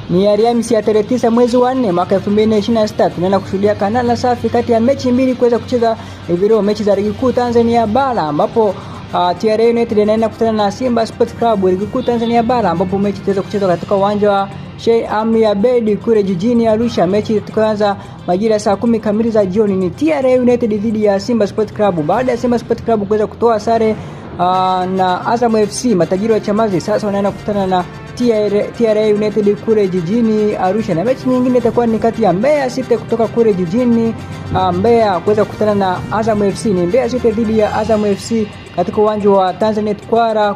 Ni Alhamisi ya tarehe 9 mwezi wa 4 mwaka 2026. Tunaenda kushuhudia kandanda safi kati ya mechi mbili kuweza kucheza hivi leo, mechi za ligi kuu Tanzania bara ambapo TRA United inaenda kukutana na Simba Sports Club ligi kuu Tanzania bara, ambapo mechi itaweza kuchezwa katika uwanja wa Sheikh Amri Abeid kule jijini Arusha. Mechi itaanza majira ya saa 10 kamili za jioni. Ni TRA United dhidi ya Simba Sports Club. Baada ya Simba Sports Club kuweza kutoa sare na Azam FC matajiri wa Chamazi, sasa wanaenda kukutana na TRA United kule jijini Arusha, na mechi nyingine itakuwa ni kati ya Mbeya City kutoka kule jijini Mbeya kuweza kukutana na Azam FC. Ni Mbeya City dhidi ya Azam FC katika uwanja wa Tanzania Kwara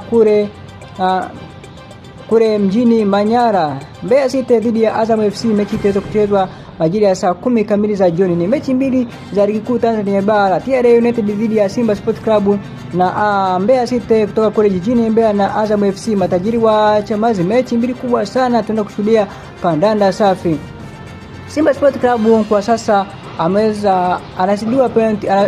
kule mjini Manyara. Mbeya City dhidi ya Azam FC, mechi itaweza kuchezwa majira ya saa 10 kamili za jioni. Ni mechi mbili za ligi kuu Tanzania bara, TRA United dhidi ya Simba Sports Club na Mbeya City kutoka kule jijini Mbeya na Azam FC matajiri wa Chamazi. Mechi mbili kubwa sana, tunaenda kushuhudia kandanda safi. Simba Sports Club kwa sasa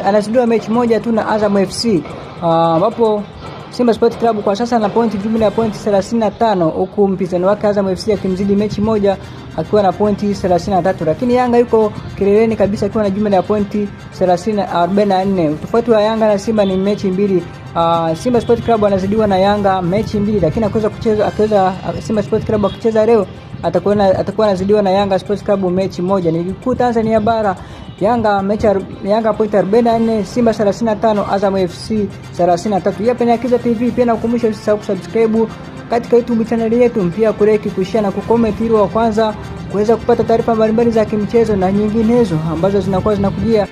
anasidiwa mechi moja tu na Azam FC, ambapo Simba Sports Club kwa sasa ana jumla ya pointi 35, huku mpinzani wake Azam FC akimzidi mechi moja akiwa na pointi 33, lakini Yanga yuko kileleni kabisa akiwa na jumla ya pointi 44. Tofauti wa Yanga na Simba ni mechi mbili. Simba Sports Club anazidiwa na Yanga mechi mbili, lakini akiweza Simba Sports Club akicheza leo atakuwa anazidiwa na Yanga Sports Club mechi moja. Ni ligi kuu Tanzania bara, Yanga pointi 44, Simba 35, Azam FC 33. Hapa ni Akiza TV, pia nakukumbusha usisahau kusubscribe katika YouTube channel yetu, pia kulike, kushare na kucomment ili wa kwanza kuweza kupata taarifa mbalimbali za kimchezo na nyinginezo ambazo zinakuwa zinakujia